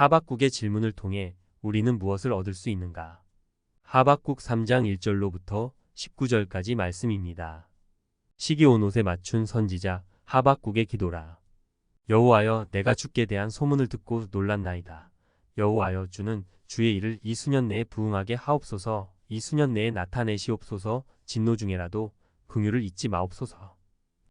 하박국의 질문을 통해 우리는 무엇을 얻을 수 있는가? 하박국 3장 1절로부터 19절까지 말씀입니다. 시기 온 옷에 맞춘 선지자 하박국의 기도라. 여호와여, 내가 주께 대한 소문을 듣고 놀랐나이다. 여호와여, 주는 주의 일을 이 수년 내에 부응하게 하옵소서. 이 수년 내에 나타내시옵소서. 진노 중에라도 긍휼을 잊지 마옵소서.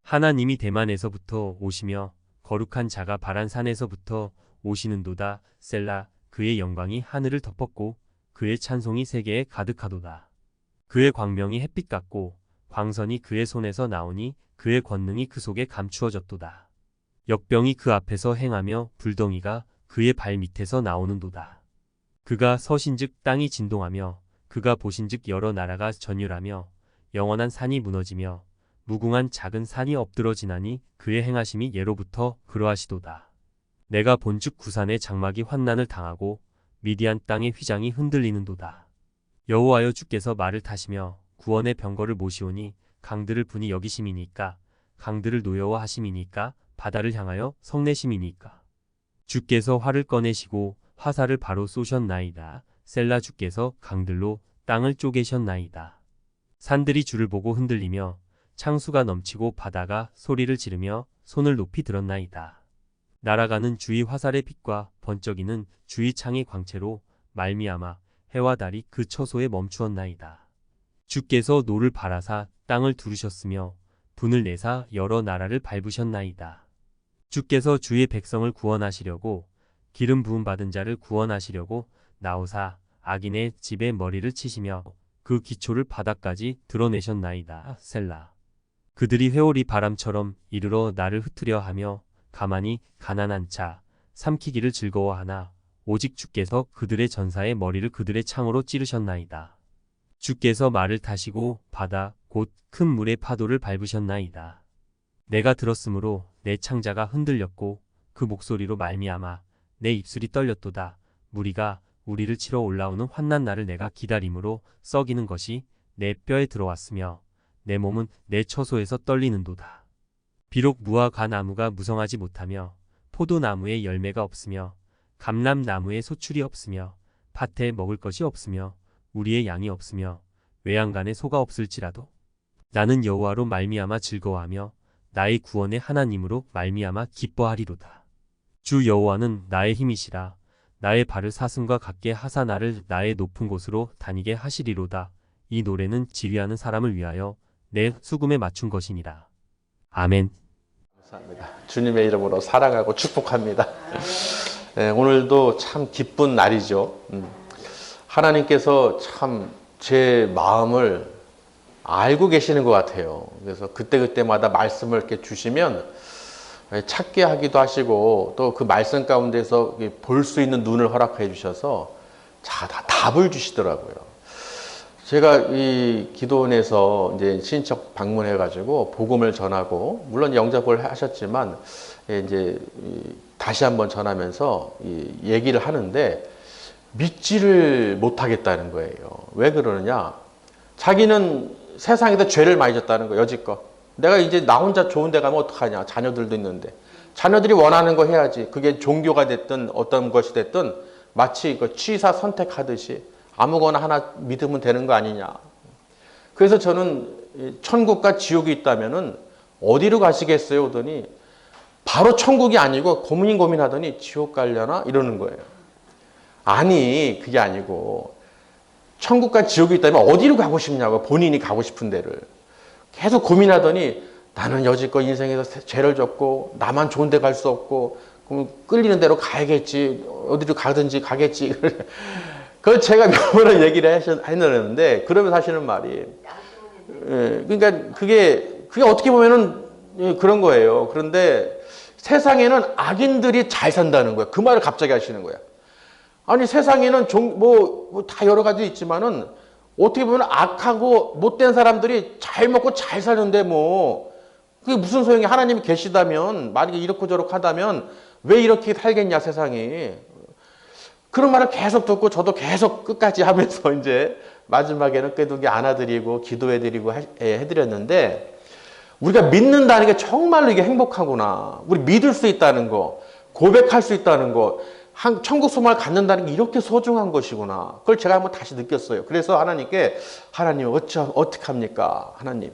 하나님이 대만에서부터 오시며 거룩한 자가 바란 산에서부터 오시는도다. 셀라. 그의 영광이 하늘을 덮었고 그의 찬송이 세계에 가득하도다. 그의 광명이 햇빛 같고 광선이 그의 손에서 나오니 그의 권능이 그 속에 감추어졌도다. 역병이 그 앞에서 행하며 불덩이가 그의 발 밑에서 나오는도다. 그가 서신즉 땅이 진동하며 그가 보신즉 여러 나라가 전율하며 영원한 산이 무너지며 무궁한 작은 산이 엎드러지나니 그의 행하심이 예로부터 그러하시도다. 내가 본즉 구산의 장막이 환난을 당하고 미디안 땅의 휘장이 흔들리는도다. 여호와여, 주께서 말을 타시며 구원의 병거를 모시오니 강들을 분이 여기심이니까 강들을 노여워하심이니까 바다를 향하여 성내심이니까 주께서 활을 꺼내시고 화살을 바로 쏘셨나이다. 셀라. 주께서 강들로 땅을 쪼개셨나이다. 산들이 주를 보고 흔들리며 창수가 넘치고 바다가 소리를 지르며 손을 높이 들었나이다. 날아가는 주의 화살의 빛과 번쩍이는 주의 창의 광채로 말미암아 해와 달이 그 처소에 멈추었나이다. 주께서 노를 바라사 땅을 두르셨으며 분을 내사 여러 나라를 밟으셨나이다. 주께서 주의 백성을 구원하시려고 기름 부음 받은 자를 구원하시려고 나오사 악인의 집에 머리를 치시며 그 기초를 바닥까지 드러내셨나이다. 셀라. 그들이 회오리 바람처럼 이르러 나를 흩으려 하며 가만히 가난한 자 삼키기를 즐거워하나 오직 주께서 그들의 전사의 머리를 그들의 창으로 찌르셨나이다. 주께서 말을 타시고 바다 곧 큰 물의 파도를 밟으셨나이다. 내가 들었으므로 내 창자가 흔들렸고 그 목소리로 말미암아 내 입술이 떨렸도다. 무리가 우리를 치러 올라오는 환난 날을 내가 기다림으로 썩이는 것이 내 뼈에 들어왔으며 내 몸은 내 처소에서 떨리는도다. 비록 무화과 나무가 무성하지 못하며 포도나무에 열매가 없으며 감람나무에 소출이 없으며 밭에 먹을 것이 없으며 우리의 양이 없으며 외양간에 소가 없을지라도 나는 여호와로 말미암아 즐거워하며 나의 구원의 하나님으로 말미암아 기뻐하리로다. 주 여호와는 나의 힘이시라. 나의 발을 사슴과 같게 하사 나를 나의 높은 곳으로 다니게 하시리로다. 이 노래는 지휘하는 사람을 위하여 내 수금에 맞춘 것이니라. 아멘. 감사합니다. 주님의 이름으로 사랑하고 축복합니다. 네, 오늘도 참 기쁜 날이죠. 하나님께서 참 제 마음을 알고 계시는 것 같아요. 그래서 그때그때마다 말씀을 이렇게 주시면 찾게 하기도 하시고 또 그 말씀 가운데서 볼 수 있는 눈을 허락해 주셔서 다 답을 주시더라고요. 제가 이 기도원에서 이제 친척 방문해 가지고 복음을 전하고 물론 영접을 하셨지만 이제 다시 한번 전하면서 얘기를 하는데 믿지를 못하겠다는 거예요. 왜 그러느냐? 자기는 세상에다 죄를 많이 졌다는 거예요. 여지껏. 내가 이제 나 혼자 좋은 데 가면 어떡하냐? 자녀들도 있는데. 자녀들이 원하는 거 해야지. 그게 종교가 됐든 어떤 것이 됐든 마치 그 취사 선택하듯이 아무거나 하나 믿으면 되는 거 아니냐. 그래서 저는 천국과 지옥이 있다면은 어디로 가시겠어요? 하더니 바로 천국이 아니고 고민하더니 지옥 가려나? 이러는 거예요. 아니, 그게 아니고 천국과 지옥이 있다면 어디로 가고 싶냐고, 본인이 가고 싶은 데를. 계속 고민하더니 나는 여지껏 인생에서 죄를 졌고 나만 좋은 데 갈 수 없고 그럼 끌리는 대로 가야겠지. 어디로 가든지 가겠지. 그걸 제가 몇 번을 얘기를 했는데 그러면서 하시는 말이 그러니까 그게 어떻게 보면은 그런 거예요. 그런데 세상에는 악인들이 잘 산다는 거예요. 그 말을 갑자기 하시는 거야. 아니 세상에는 다 여러 가지 있지만은 어떻게 보면 악하고 못된 사람들이 잘 먹고 잘 사는데 뭐 그게 무슨 소용이 하나님이 계시다면 만약에 이렇고 저렇고 하다면 왜 이렇게 살겠냐 세상이. 그런 말을 계속 듣고 저도 계속 끝까지 하면서 이제 마지막에는 꾀두기 안아드리고 기도해드리고 해드렸는데 우리가 믿는다는 게 정말로 이게 행복하구나. 우리 믿을 수 있다는 거, 고백할 수 있다는 거, 천국 소망을 갖는다는 게 이렇게 소중한 것이구나. 그걸 제가 한번 다시 느꼈어요. 그래서 하나님께 하나님 어떻게 합니까? 하나님.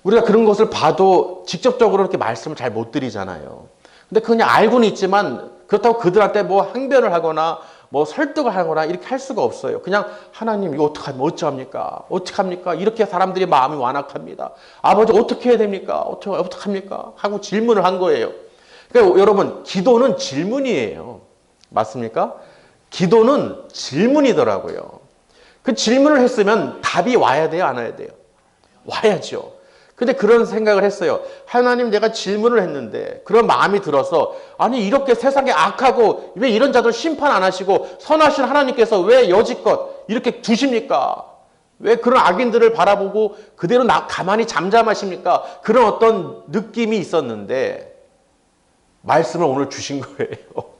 우리가 그런 것을 봐도 직접적으로 이렇게 말씀을 잘 못 드리잖아요. 근데 그냥 알고는 있지만 그렇다고 그들한테 뭐 항변을 하거나 뭐 설득을 하거나 이렇게 할 수가 없어요. 그냥 하나님 이거 어떡합니까? 어떡합니까? 이렇게 사람들이 마음이 완악합니다. 아버지 어떻게 해야 됩니까? 어떡합니까? 하고 질문을 한 거예요. 그러니까 여러분 기도는 질문이에요. 맞습니까? 기도는 질문이더라고요. 그 질문을 했으면 답이 와야 돼요? 안 와야 돼요? 와야죠. 근데 그런 생각을 했어요. 하나님 내가 질문을 했는데 그런 마음이 들어서 아니 이렇게 세상에 악하고 왜 이런 자들 심판 안 하시고 선하신 하나님께서 왜 여지껏 이렇게 두십니까? 왜 그런 악인들을 바라보고 그대로 가만히 잠잠하십니까? 그런 어떤 느낌이 있었는데 말씀을 오늘 주신 거예요.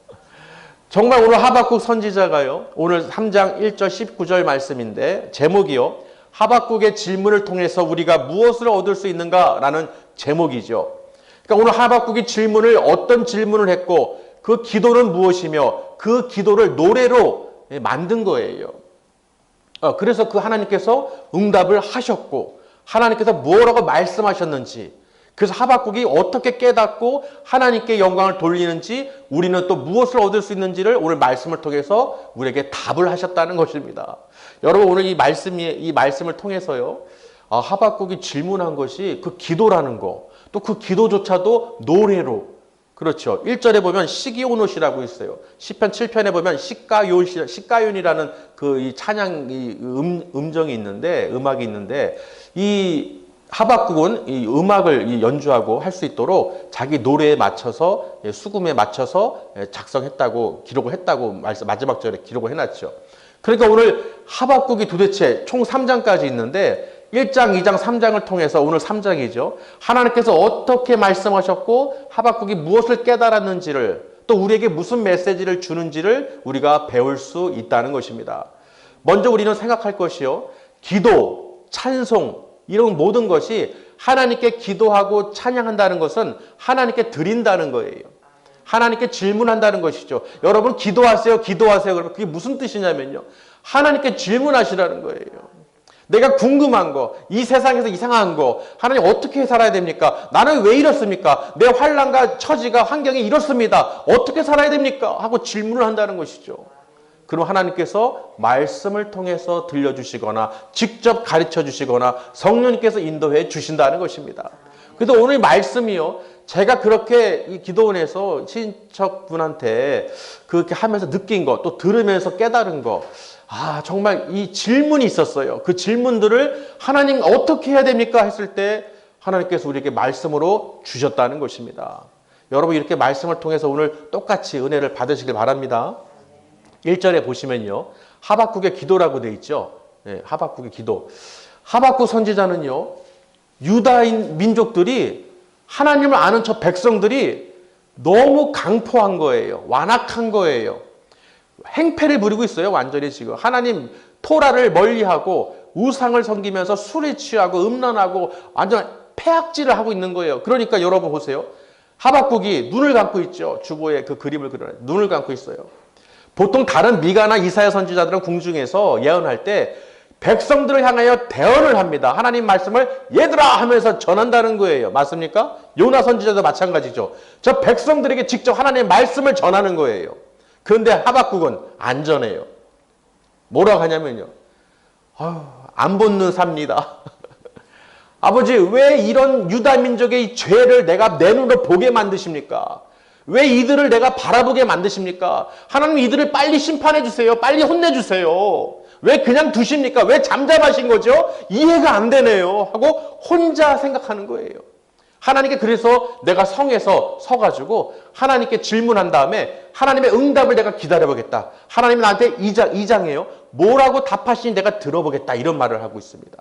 정말 오늘 하박국 선지자가요. 오늘 3장 1절 19절 말씀인데 제목이요. 하박국의 질문을 통해서 우리가 무엇을 얻을 수 있는가라는 제목이죠. 그러니까 오늘 하박국이 질문을 어떤 질문을 했고 그 기도는 무엇이며 그 기도를 노래로 만든 거예요. 그래서 그 하나님께서 응답을 하셨고 하나님께서 뭐라고 말씀하셨는지 그래서 하박국이 어떻게 깨닫고 하나님께 영광을 돌리는지 우리는 또 무엇을 얻을 수 있는지를 오늘 말씀을 통해서 우리에게 답을 하셨다는 것입니다. 여러분 오늘 이 말씀을 통해서요. 하박국이 질문한 것이 그 기도라는 거, 또 그 기도조차도 노래로 그렇죠. 1절에 보면 시기오노시라고 있어요. 시편 7편에 보면 시가윤이라는 그 이 찬양 음정이 있는데 음악이 있는데 이 하박국은 이 음악을 연주하고 할 수 있도록 자기 노래에 맞춰서 수금에 맞춰서 작성했다고 기록을 했다고 마지막 절에 기록을 해놨죠. 그러니까 오늘 하박국이 도대체 총 3장까지 있는데 1장, 2장, 3장을 통해서 오늘 3장이죠. 하나님께서 어떻게 말씀하셨고 하박국이 무엇을 깨달았는지를 또 우리에게 무슨 메시지를 주는지를 우리가 배울 수 있다는 것입니다. 먼저 우리는 생각할 것이요. 기도, 찬송 이런 모든 것이 하나님께 기도하고 찬양한다는 것은 하나님께 드린다는 거예요. 하나님께 질문한다는 것이죠. 여러분 기도하세요. 그러면 그게 무슨 뜻이냐면요. 하나님께 질문하시라는 거예요. 내가 궁금한 거, 이 세상에서 이상한 거, 하나님 어떻게 살아야 됩니까? 나는 왜 이렇습니까? 내 환난과 처지가 환경이 이렇습니다. 어떻게 살아야 됩니까? 하고 질문을 한다는 것이죠. 그럼 하나님께서 말씀을 통해서 들려주시거나 직접 가르쳐 주시거나 성령님께서 인도해 주신다는 것입니다. 그래서 오늘 말씀이요. 제가 그렇게 이 기도원에서 친척분한테 그렇게 하면서 느낀 것, 또 들으면서 깨달은 것, 정말 이 질문이 있었어요. 그 질문들을 하나님 어떻게 해야 됩니까? 했을 때 하나님께서 우리에게 말씀으로 주셨다는 것입니다. 여러분 이렇게 말씀을 통해서 오늘 똑같이 은혜를 받으시길 바랍니다. 1절에 보시면요. 하박국의 기도라고 되어 있죠. 네, 하박국의 기도. 하박국 선지자는요. 유다인 민족들이 하나님을 아는 저 백성들이 너무 강포한 거예요. 완악한 거예요. 행패를 부리고 있어요. 완전히 지금. 하나님 토라를 멀리하고 우상을 섬기면서 술에 취하고 음란하고 완전 폐악질을 하고 있는 거예요. 그러니까 여러분 보세요. 하박국이 눈을 감고 있죠. 주보에 그 그림을 그려요. 눈을 감고 있어요. 보통 다른 미가나 이사야 선지자들은 궁중에서 예언할 때 백성들을 향하여 대언을 합니다. 하나님 말씀을 얘들아 하면서 전한다는 거예요. 맞습니까? 요나 선지자도 마찬가지죠. 저 백성들에게 직접 하나님의 말씀을 전하는 거예요. 그런데 하박국은 안 전해요. 뭐라고 하냐면요. 안 본눈 삽니다. 아버지 왜 이런 유다 민족의 죄를 내가 내 눈으로 보게 만드십니까? 왜 이들을 내가 바라보게 만드십니까? 하나님 이들을 빨리 심판해 주세요. 빨리 혼내 주세요. 왜 그냥 두십니까? 왜 잠잠하신 거죠? 이해가 안 되네요. 하고 혼자 생각하는 거예요. 하나님께 그래서 내가 성에서 서가지고 하나님께 질문한 다음에 하나님의 응답을 내가 기다려보겠다. 하나님이 나한테 2장이에요. 뭐라고 답하시니 내가 들어보겠다. 이런 말을 하고 있습니다.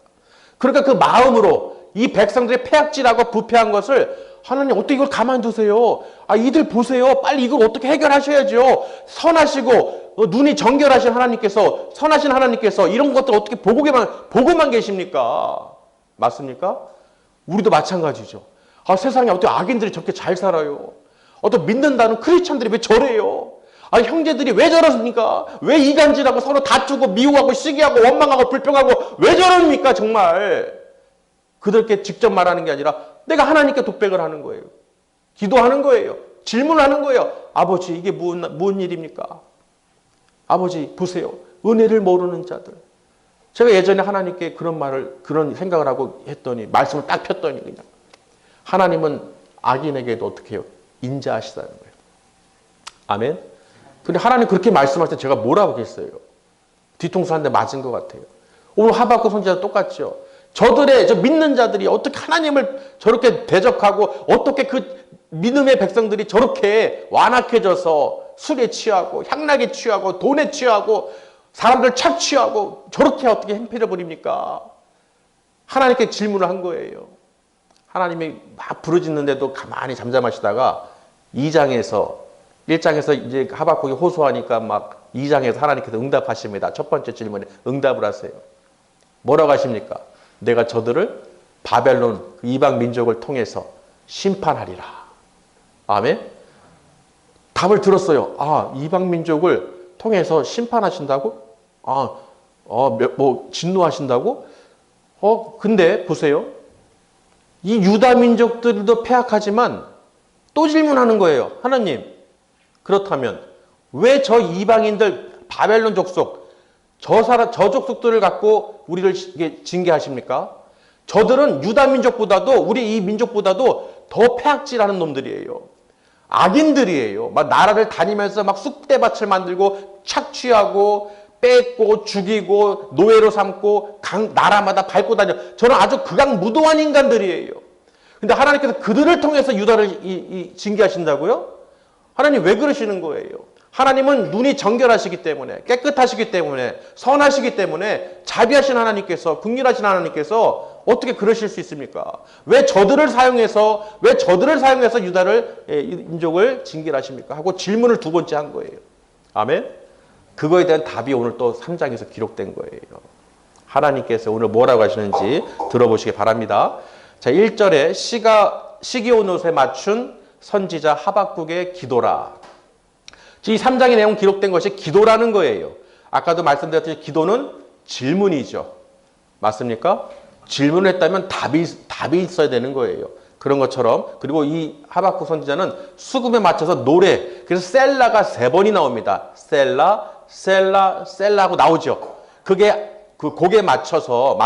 그러니까 그 마음으로 이 백성들의 패악질하고 부패한 것을 하나님 어떻게 이걸 가만두세요? 이들 보세요. 빨리 이걸 어떻게 해결하셔야죠. 선하시고 눈이 정결하신 하나님께서 선하신 하나님께서 이런 것들 어떻게 보고만 계십니까? 맞습니까? 우리도 마찬가지죠. 세상에 어떻게 악인들이 저렇게 잘 살아요? 어떤 믿는다는 크리스천들이 왜 저래요? 아, 형제들이 왜 저러십니까? 왜 이간질하고 서로 다투고 미워하고 시기하고 원망하고 불평하고 왜 저럽니까? 정말 그들께 직접 말하는 게 아니라 내가 하나님께 독백을 하는 거예요. 기도하는 거예요. 질문하는 거예요. 아버지, 이게 무슨 일입니까? 아버지, 보세요. 은혜를 모르는 자들. 제가 예전에 하나님께 그런 생각을 하고 했더니, 말씀을 딱 폈더니 그냥. 하나님은 악인에게도 어떻게 해요? 인자하시다는 거예요. 아멘? 근데 하나님 그렇게 말씀하실 때 제가 뭐라고 했어요? 뒤통수 한 대 맞은 것 같아요. 오늘 하박국 선지자도 똑같죠. 저 믿는 자들이 어떻게 하나님을 저렇게 대적하고 어떻게 그 믿음의 백성들이 저렇게 완악해져서 술에 취하고 향락에 취하고 돈에 취하고 사람들 착취하고 저렇게 어떻게 행패를 부립니까? 하나님께 질문을 한 거예요. 하나님이 막 부르짖는데도 가만히 잠잠하시다가 1장에서 이제 하박국이 호소하니까 막 2장에서 하나님께서 응답하십니다. 첫 번째 질문에 응답을 하세요. 뭐라고 하십니까? 내가 저들을 바벨론 이방 민족을 통해서 심판하리라. 아멘? 답을 들었어요. 아, 이방 민족을 통해서 심판하신다고? 진노하신다고? 근데 보세요. 이 유다 민족들도 패악하지만 또 질문하는 거예요. 하나님, 그렇다면 왜 저 이방인들 바벨론 족속 저 족속들을 갖고 우리를 징계하십니까? 저들은 유다 민족보다도 우리 이 민족보다도 더 패악질하는 놈들이에요. 악인들이에요. 막 나라를 다니면서 막 쑥대밭을 만들고 착취하고 뺏고 죽이고 노예로 삼고 나라마다 밟고 다녀. 저는 아주 극악무도한 인간들이에요. 근데 하나님께서 그들을 통해서 유다를 징계하신다고요? 하나님 왜 그러시는 거예요? 하나님은 눈이 정결하시기 때문에 깨끗하시기 때문에 선하시기 때문에 자비하신 하나님께서 긍휼하신 하나님께서 어떻게 그러실 수 있습니까? 왜 저들을 사용해서 유다를 민족을 징계하십니까? 하고 질문을 두 번째 한 거예요. 아멘. 그거에 대한 답이 오늘 또 3장에서 기록된 거예요. 하나님께서 오늘 뭐라고 하시는지 들어보시기 바랍니다. 자, 1절에 시기 온 옷에 맞춘 선지자 하박국의 기도라. 이 3장의 내용 기록된 것이 기도라는 거예요. 아까도 말씀드렸듯이 기도는 질문이죠. 맞습니까? 질문을 했다면 답이 있어야 되는 거예요. 그런 것처럼. 그리고 이 하박국 선지자는 수금에 맞춰서 노래. 그래서 셀라가 3번이 나옵니다. 셀라 하고 나오죠. 그게 그 곡에 맞춰서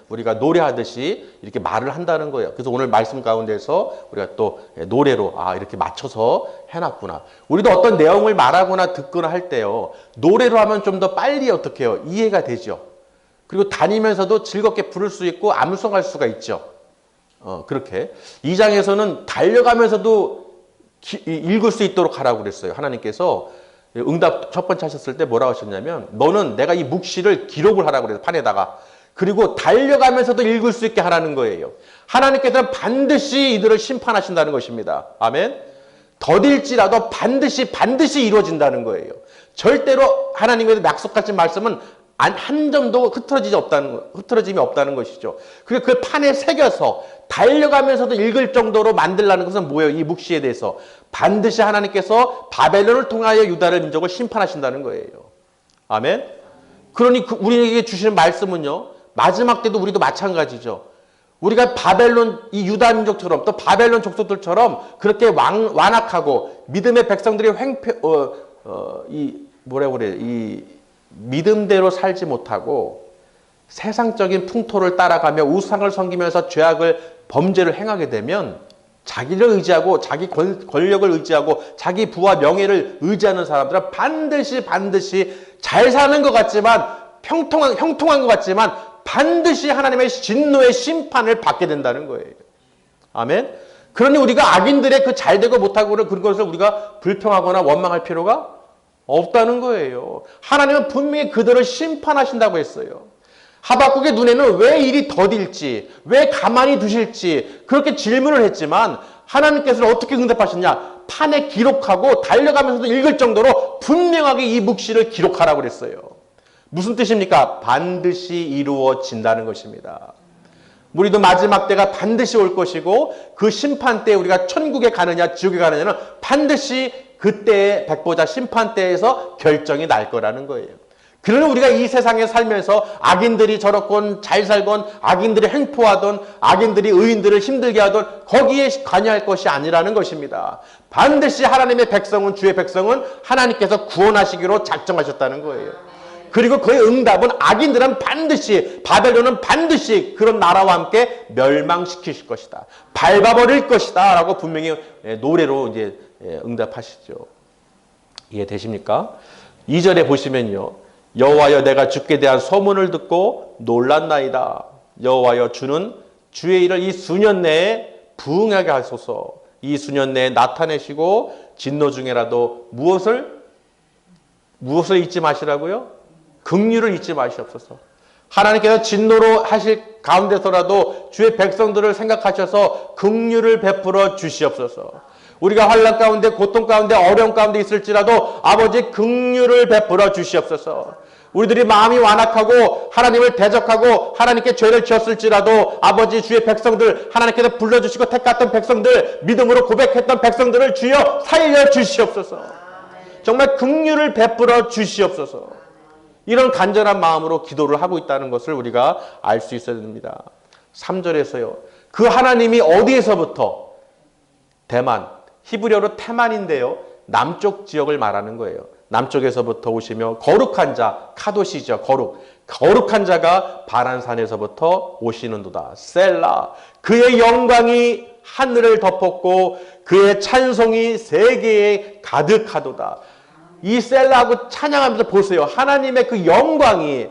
우리가 노래하듯이 이렇게 말을 한다는 거예요. 그래서 오늘 말씀 가운데서 우리가 또 노래로 이렇게 맞춰서 해놨구나. 우리도 어떤 내용을 말하거나 듣거나 할 때요. 노래로 하면 좀 더 빨리 어떻게 해요? 이해가 되죠. 그리고 다니면서도 즐겁게 부를 수 있고 암송할 수가 있죠. 그렇게. 2장에서는 달려가면서도 읽을 수 있도록 하라고 그랬어요. 하나님께서 응답 첫 번째 하셨을 때 뭐라고 하셨냐면 너는 내가 이 묵시를 기록을 하라고 그래서 판에다가 그리고 달려가면서도 읽을 수 있게 하라는 거예요. 하나님께서는 반드시 이들을 심판하신다는 것입니다. 아멘. 더딜지라도 반드시 이루어진다는 거예요. 절대로 하나님께서 약속하신 말씀은 한 점도 흐트러짐이 없다는 것이죠. 그리고 그 판에 새겨서 달려가면서도 읽을 정도로 만들라는 것은 뭐예요? 이 묵시에 대해서 반드시 하나님께서 바벨론을 통하여 유다를 민족을 심판하신다는 거예요. 아멘. 그러니 우리에게 주시는 말씀은요. 마지막 때도 우리도 마찬가지죠. 우리가 이 유다 민족처럼 또 바벨론 족속들처럼 그렇게 완악하고 믿음의 백성들이 이 믿음대로 살지 못하고 세상적인 풍토를 따라가며 우상을 섬기면서 범죄를 행하게 되면 자기를 의지하고 자기 권력을 의지하고 자기 부와 명예를 의지하는 사람들은 반드시 잘 사는 것 같지만 형통한 것 같지만 반드시 하나님의 진노의 심판을 받게 된다는 거예요. 아멘. 그러니 우리가 악인들의 그 잘되고 못하고 그런 것을 우리가 불평하거나 원망할 필요가 없다는 거예요. 하나님은 분명히 그들을 심판하신다고 했어요. 하박국의 눈에는 왜 일이 더딜지, 왜 가만히 두실지 그렇게 질문을 했지만 하나님께서는 어떻게 응답하셨냐? 판에 기록하고 달려가면서도 읽을 정도로 분명하게 이 묵시를 기록하라고 그랬어요. 무슨 뜻입니까? 반드시 이루어진다는 것입니다. 우리도 마지막 때가 반드시 올 것이고 그 심판 때 우리가 천국에 가느냐 지옥에 가느냐는 반드시 그때의 백보자 심판대에서 결정이 날 거라는 거예요. 그러면 우리가 이 세상에 살면서 악인들이 저렇건 잘 살건 악인들이 횡포하던 악인들이 의인들을 힘들게 하던 거기에 관여할 것이 아니라는 것입니다. 반드시 하나님의 백성은 주의 백성은 하나님께서 구원하시기로 작정하셨다는 거예요. 그리고 그의 응답은 악인들은 반드시 바벨론은 반드시 그런 나라와 함께 멸망시키실 것이다. 밟아버릴 것이다 라고 분명히 노래로 이제 응답하시죠. 이해되십니까? 2절에 보시면요. 여호와여 내가 주께 대한 소문을 듣고 놀랐나이다. 여호와여 주는 주의 일을 이 수년 내에 부응하게 하소서. 이 수년 내에 나타내시고 진노 중에라도 무엇을 잊지 마시라고요? 긍휼을 잊지 마시옵소서. 하나님께서 진노로 하실 가운데서라도 주의 백성들을 생각하셔서 긍휼을 베풀어 주시옵소서. 우리가 환난 가운데 고통 가운데 어려움 가운데 있을지라도 아버지 긍휼을 베풀어 주시옵소서. 우리들이 마음이 완악하고 하나님을 대적하고 하나님께 죄를 지었을지라도 아버지 주의 백성들 하나님께서 불러주시고 택했던 백성들 믿음으로 고백했던 백성들을 주여 살려주시옵소서. 정말 긍휼을 베풀어 주시옵소서. 이런 간절한 마음으로 기도를 하고 있다는 것을 우리가 알 수 있어야 됩니다. 3절에서요. 그 하나님이 어디에서부터 대만 히브리어로 테만인데요. 남쪽 지역을 말하는 거예요. 남쪽에서부터 오시며 거룩한 자, 카도시죠. 거룩한 자가 바란산에서부터 오시는도다. 셀라. 그의 영광이 하늘을 덮었고 그의 찬송이 세계에 가득하도다. 이 셀라하고 찬양하면서 보세요. 하나님의 그 영광이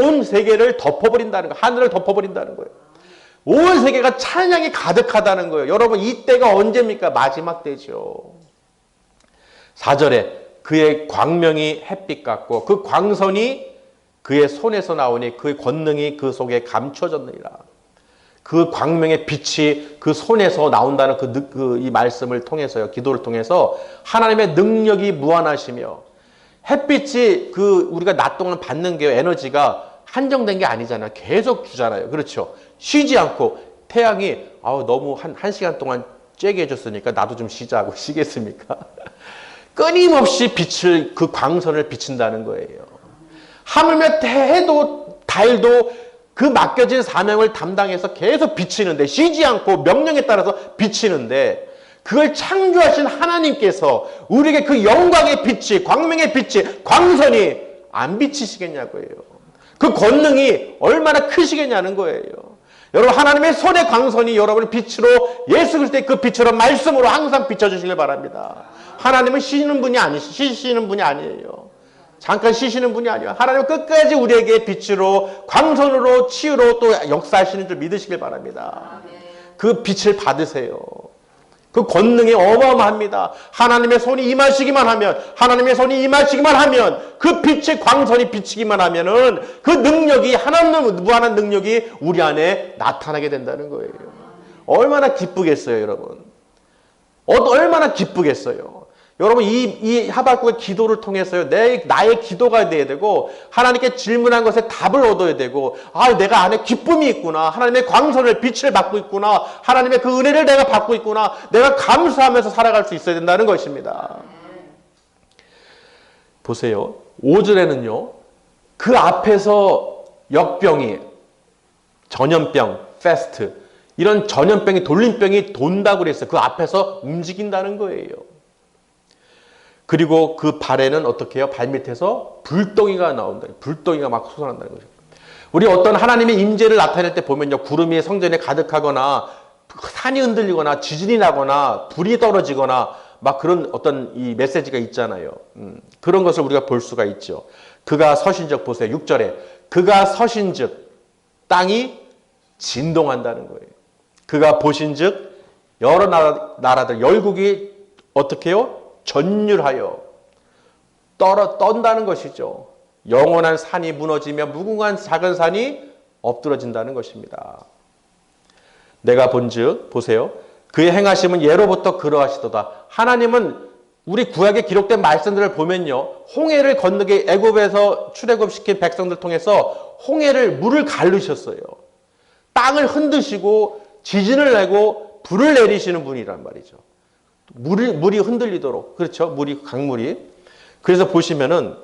온 세계를 덮어버린다는 거예요. 하늘을 덮어버린다는 거예요. 온 세계가 찬양이 가득하다는 거예요. 여러분 이때가 언제입니까? 마지막 때죠. 4절에 그의 광명이 햇빛 같고 그 광선이 그의 손에서 나오니 그의 권능이 그 속에 감춰졌느니라. 그 광명의 빛이 그 손에서 나온다는 이 말씀을 통해서요. 기도를 통해서 하나님의 능력이 무한하시며 햇빛이 우리가 낮 동안 받는 게 에너지가 한정된 게 아니잖아요. 계속 주잖아요. 그렇죠. 쉬지 않고 태양이 너무 한 시간 동안 쬐게 해줬으니까 나도 좀 쉬자고 쉬겠습니까? 끊임없이 그 광선을 비친다는 거예요. 하물며 해도 달도 그 맡겨진 사명을 담당해서 계속 비치는데 쉬지 않고 명령에 따라서 비치는데 그걸 창조하신 하나님께서 우리에게 그 영광의 빛이 광명의 빛이 광선이 안 비치시겠냐고요. 그 권능이 얼마나 크시겠냐는 거예요. 여러분 하나님의 손의 광선이 여러분의 빛으로 예수 그리스도의 그 빛으로 말씀으로 항상 비춰주시길 바랍니다. 하나님은 쉬시는 분이 아니에요. 잠깐 쉬시는 분이 아니에요. 하나님은 끝까지 우리에게 빛으로 광선으로 치유로 또 역사하시는 줄 믿으시길 바랍니다. 그 빛을 받으세요. 그 권능이 어마어마합니다. 하나님의 손이 임하시기만 하면 그 빛의 광선이 비치기만 하면은 그 능력이 하나님의 무한한 능력이 우리 안에 나타나게 된다는 거예요. 얼마나 기쁘겠어요, 여러분. 얼마나 기쁘겠어요. 여러분 이 하박국의 기도를 통해서요. 나의 기도가 돼야 되고 하나님께 질문한 것에 답을 얻어야 되고 내가 안에 기쁨이 있구나. 하나님의 광선을 빛을 받고 있구나. 하나님의 그 은혜를 내가 받고 있구나. 내가 감사하면서 살아갈 수 있어야 된다는 것입니다. 보세요. 5절에는요. 그 앞에서 역병이 전염병, 페스트 이런 전염병이 돌림병이 돈다고 그랬어요. 그 앞에서 움직인다는 거예요. 그리고 그 발에는 어떻게 해요? 발밑에서 불덩이가 나온다. 불덩이가 막 솟아난다는 거죠. 우리 어떤 하나님의 임재를 나타낼 때 보면요. 구름이 성전에 가득하거나 산이 흔들리거나 지진이 나거나 불이 떨어지거나 막 그런 어떤 이 메시지가 있잖아요. 그런 것을 우리가 볼 수가 있죠. 그가 서신즉 보세요. 6절에 그가 서신즉 땅이 진동한다는 거예요. 그가 보신즉 여러 나라들 열국이 어떻게 해요? 전율하여 떤다는 것이죠. 영원한 산이 무너지며 무궁한 작은 산이 엎드러진다는 것입니다. 내가 본즉 보세요. 그의 행하심은 예로부터 그러하시도다. 하나님은 우리 구약에 기록된 말씀들을 보면요. 홍해를 건너게 애굽에서 출애굽시킨 백성들 통해서 물을 가르셨어요. 땅을 흔드시고 지진을 내고 불을 내리시는 분이란 말이죠. 물이 흔들리도록. 그렇죠? 강물이. 그래서 보시면은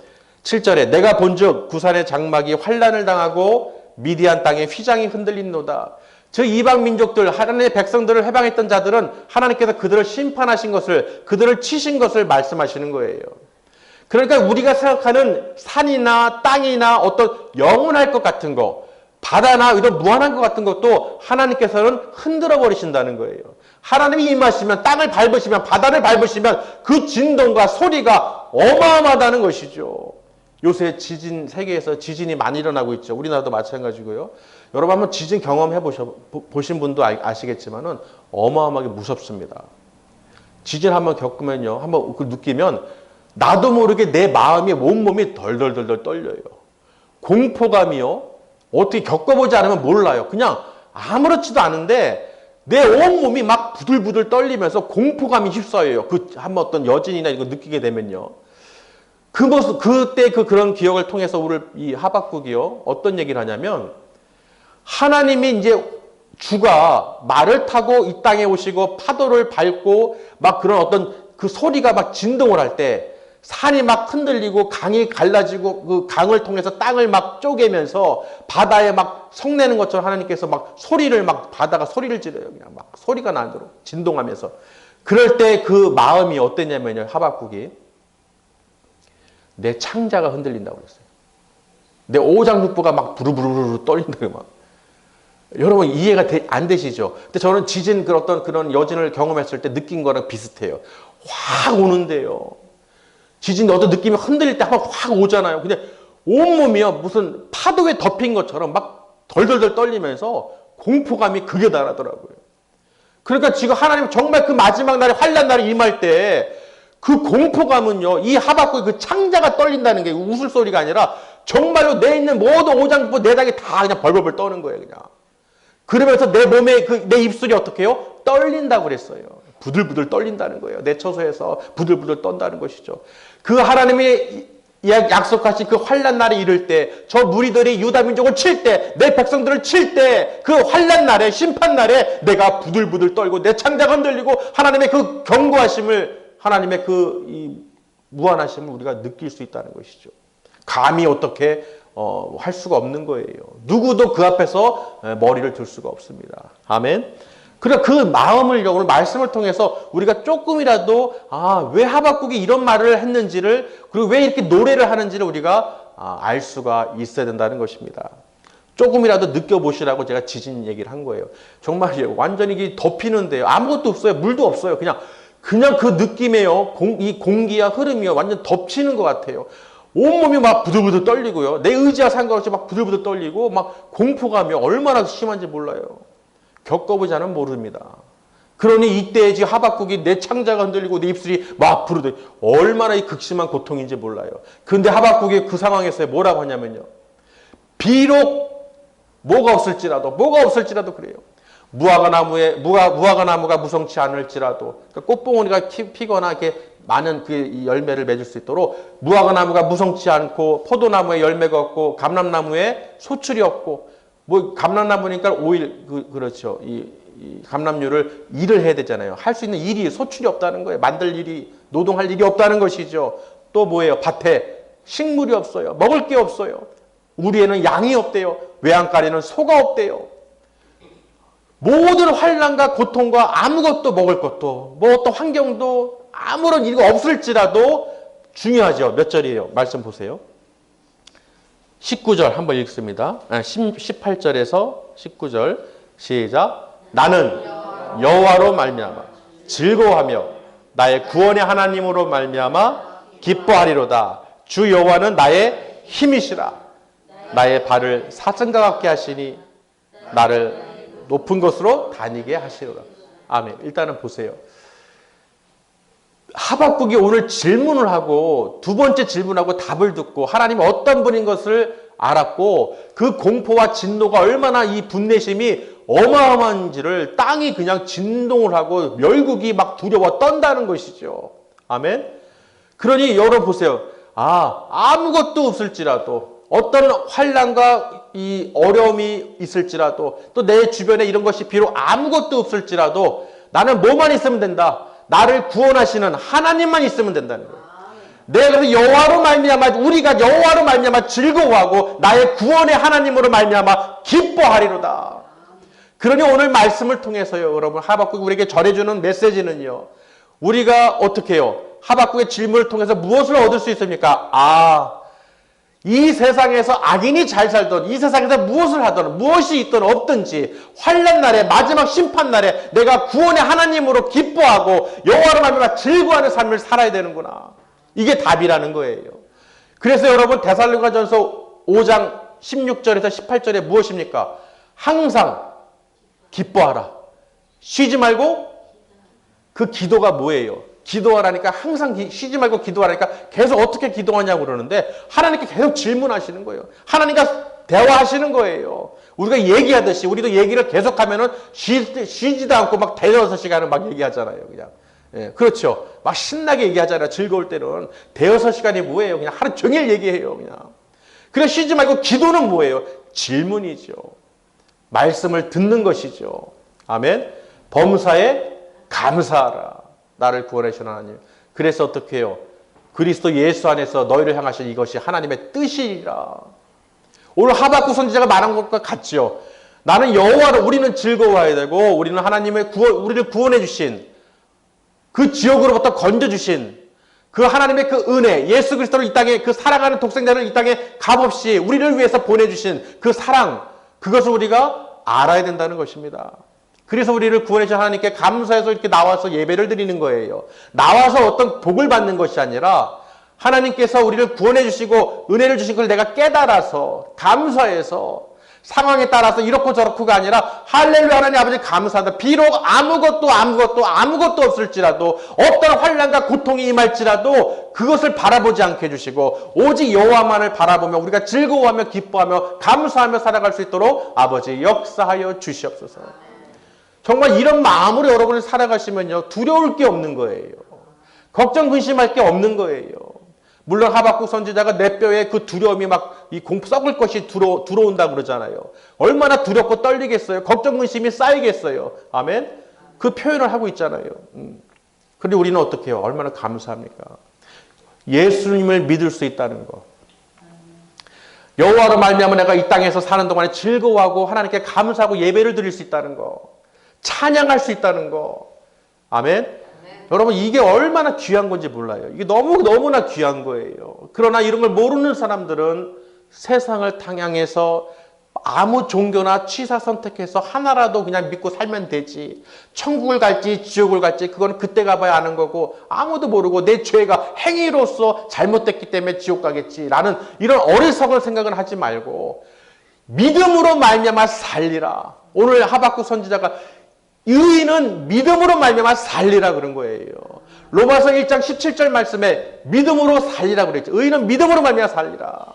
7절에 내가 본즉 구산의 장막이 환란을 당하고 미디안 땅의 휘장이 흔들린도다. 저 이방 민족들, 하나님의 백성들을 해방했던 자들은 하나님께서 그들을 심판하신 것을, 그들을 치신 것을 말씀하시는 거예요. 그러니까 우리가 생각하는 산이나 땅이나 어떤 영원할 것 같은 거, 바다나 이런 무한한 것 같은 것도 하나님께서는 흔들어 버리신다는 거예요. 하나님이 임하시면, 땅을 밟으시면, 바다를 밟으시면 그 진동과 소리가 어마어마하다는 것이죠. 요새 세계에서 지진이 많이 일어나고 있죠. 우리나라도 마찬가지고요. 여러분 한번 지진 경험해 보신 분도 아시겠지만은 어마어마하게 무섭습니다. 지진 한번 겪으면요, 한번 느끼면 나도 모르게 내 마음이 온몸이 덜덜덜덜 떨려요. 공포감이요, 어떻게 겪어보지 않으면 몰라요. 그냥 아무렇지도 않은데 내 온몸이 막 부들부들 떨리면서 공포감이 휩싸여요. 한번 어떤 여진이나 이거 느끼게 되면요. 그 모습, 그때 그런 기억을 통해서 이 하박국이요, 어떤 얘기를 하냐면, 하나님이 이제 주가 말을 타고 이 땅에 오시고 파도를 밟고 막 그런 어떤 그 소리가 막 진동을 할 때 산이 막 흔들리고 강이 갈라지고 그 강을 통해서 땅을 막 쪼개면서 바다에 막 성내는 것처럼 하나님께서 막 바다가 소리를 지르요. 그냥 막 소리가 나도록 진동하면서. 그럴 때 그 마음이 어땠냐면요, 하박국이. 내 창자가 흔들린다고 그랬어요. 내 오장육부가 막 부르부르 떨린다고 막. 여러분 이해가 안 되시죠? 근데 저는 지진 그런 여진을 경험했을 때 느낀 거랑 비슷해요. 확 오는데요. 지진 어떤 느낌이 흔들릴 때 한번 확 오잖아요. 근데 온몸이요, 무슨 파도에 덮인 것처럼 막 덜덜덜 떨리면서 공포감이 극에 달하더라고요. 그러니까 지금 하나님 정말 그 마지막 날에 환난 날에 임할 때 그 공포감은요, 이 하박국의 그 창자가 떨린다는 게 웃을소리가 아니라 정말로 내 있는 모든 오장육부 내장이 다 그냥 벌벌벌 떠는 거예요, 그냥. 그러면서 내 몸에 내 입술이 어떻게 해요? 떨린다고 그랬어요. 부들부들 떨린다는 거예요. 내 처소에서 부들부들 떤다는 것이죠. 그 하나님이 약속하신 그 환난 날이 이를 때, 저 무리들이 유다 민족을 칠 때, 내 백성들을 칠 때, 그 환난 날에, 심판 날에 내가 부들부들 떨고 내 창자가 흔들리고 하나님의 그 경고하심을, 하나님의 이 무한하심을 우리가 느낄 수 있다는 것이죠. 감히 어떻게 할 수가 없는 거예요. 누구도 그 앞에서 머리를 들 수가 없습니다. 아멘. 그러니까 그 마음을 오늘 말씀을 통해서 우리가 조금이라도 왜 하박국이 이런 말을 했는지를, 그리고 왜 이렇게 노래를 하는지를 우리가 알 수가 있어야 된다는 것입니다. 조금이라도 느껴보시라고 제가 지진 얘기를 한 거예요. 정말 완전히 덮이는데요, 아무것도 없어요. 물도 없어요. 그냥 그 느낌에요, 이 공기와 흐름이요, 완전 덮치는 것 같아요. 온몸이 막 부들부들 떨리고요. 내 의지와 상관없이 막 부들부들 떨리고 막 공포감이 얼마나 심한지 몰라요. 겪어보지 않으면 모릅니다. 그러니 이때 지금 하박국이 내 창자가 흔들리고 내 입술이 막 부르듯 얼마나 이 극심한 고통인지 몰라요. 근데 하박국이 그 상황에서 뭐라고 하냐면요, 비록 뭐가 없을지라도 그래요. 무화과 나무가 무성치 않을지라도, 그러니까 꽃봉오리가 피거나 이렇게 많은 그 열매를 맺을 수 있도록 무화과 나무가 무성치 않고, 포도나무에 열매가 없고, 감람나무에 소출이 없고, 감람나무니까 오일, 그렇죠. 이 감람류를 일을 해야 되잖아요. 할 수 있는 일이, 소출이 없다는 거예요. 만들 일이, 노동할 일이 없다는 것이죠. 또 뭐예요? 밭에 식물이 없어요. 먹을 게 없어요. 우리에는 양이 없대요. 외양간에는 소가 없대요. 모든 환난과 고통과 아무것도 먹을 것도, 어떤 환경도 아무런 일이 없을지라도 중요하죠. 몇 절이에요? 말씀 보세요. 19절 한번 읽습니다. 18절에서 19절 시작. 나는 여호와로 말미암아 즐거워하며 나의 구원의 하나님으로 말미암아 기뻐하리로다. 주 여호와는 나의 힘이시라. 나의 발을 사슴과 같게 하시니 나를 높은 곳으로 다니게 하시리라. 아멘. 일단은 보세요. 하박국이 오늘 질문을 하고 두 번째 질문하고 답을 듣고 하나님이 어떤 분인 것을 알았고, 그 공포와 진노가 얼마나 이 분내심이 어마어마한지를 땅이 그냥 진동을 하고 멸국이 막 두려워 떤다는 것이죠. 아멘. 그러니 여러분 보세요. 아무것도 없을지라도, 어떤 환난과 이 어려움이 있을지라도, 또 내 주변에 이런 것이 비록 아무것도 없을지라도 나는 뭐만 있으면 된다. 나를 구원하시는 하나님만 있으면 된다는 거예요. 내가 그래서 여호와로 말미암아 우리가 여호와로 말미암아 즐거워하고 나의 구원의 하나님으로 말미암아 기뻐하리로다. 그러니 오늘 말씀을 통해서요, 여러분, 하박국이 우리에게 전해주는 메시지는요, 우리가 어떻게 해요? 하박국의 질문을 통해서 무엇을 얻을 수 있습니까? 이 세상에서 악인이 잘 살던, 이 세상에서 무엇을 하든 무엇이 있든 없든지 환난 날에, 마지막 심판 날에 내가 구원의 하나님으로 기뻐하고 여호와로 말미암아 즐거워하는 삶을 살아야 되는구나. 이게 답이라는 거예요. 그래서 여러분, 데살로니가전서 5장 16절에서 18절에 무엇입니까? 항상 기뻐하라. 쉬지 말고. 그 기도가 뭐예요? 기도하라니까, 항상 쉬지 말고 기도하라니까 계속 어떻게 기도하냐고 그러는데 하나님께 계속 질문하시는 거예요. 하나님과 대화하시는 거예요. 우리가 얘기하듯이 우리도 얘기를 계속하면은 쉬지도 않고 막 대여섯 시간을 막 얘기하잖아요. 그냥. 예, 그렇죠. 막 신나게 얘기하잖아요. 즐거울 때는. 대여섯 시간이 뭐예요? 그냥 하루 종일 얘기해요. 그냥. 그래, 쉬지 말고 기도는 뭐예요? 질문이죠. 말씀을 듣는 것이죠. 아멘. 범사에 감사하라. 나를 구원하신 하나님. 그래서 어떻게 해요? 그리스도 예수 안에서 너희를 향하신 이것이 하나님의 뜻이라. 오늘 하박국 선지자가 말한 것과 같죠. 나는 여호와로, 우리는 즐거워해야 되고, 우리는 하나님의 우리를 구원해 주신 그 지옥으로부터 건져 주신 그 하나님의 그 은혜, 예수 그리스도를 이 땅에, 그 사랑하는 독생자를 이 땅에 값없이 우리를 위해서 보내주신 그 사랑, 그것을 우리가 알아야 된다는 것입니다. 그래서 우리를 구원해주신 하나님께 감사해서 이렇게 나와서 예배를 드리는 거예요. 나와서 어떤 복을 받는 것이 아니라 하나님께서 우리를 구원해주시고 은혜를 주신 걸 내가 깨달아서 감사해서 상황에 따라서 이렇고 저렇고가 아니라 할렐루야 하나님 아버지 감사하다. 비록 아무것도 없을지라도 어떤 환난과 고통이 임할지라도 그것을 바라보지 않게 해주시고 오직 여호와만을 바라보며 우리가 즐거워하며 기뻐하며 감사하며 살아갈 수 있도록 아버지 역사하여 주시옵소서. 정말 이런 마음으로 여러분이 살아가시면요, 두려울 게 없는 거예요. 걱정 근심할 게 없는 거예요. 물론 하박국 선지자가 내 뼈에 그 두려움이 막 썩을 것이 들어온다 그러잖아요. 얼마나 두렵고 떨리겠어요. 걱정 근심이 쌓이겠어요. 아멘. 그 표현을 하고 있잖아요. 그런데 우리는 어떻게 해요? 얼마나 감사합니까? 예수님을 믿을 수 있다는 거. 여호와로 말미암아 내가 이 땅에서 사는 동안에 즐거워하고 하나님께 감사하고 예배를 드릴 수 있다는 거. 찬양할 수 있다는 거. 아멘. 여러분, 이게 얼마나 귀한 건지 몰라요. 이게 너무나 귀한 거예요. 그러나 이런 걸 모르는 사람들은 세상을 향해서 아무 종교나 취사 선택해서 하나라도 그냥 믿고 살면 되지. 천국을 갈지 지옥을 갈지 그건 그때 가봐야 아는 거고, 아무도 모르고 내 죄가 행위로서 잘못됐기 때문에 지옥 가겠지라는 이런 어리석은 생각을 하지 말고 믿음으로 말미암아 살리라. 오늘 하박국 선지자가 의인은 믿음으로 말미암아 살리라 그런 거예요. 로마서 1장 17절 말씀에 믿음으로 살리라 그랬죠. 의인은 믿음으로 말미암아 살리라.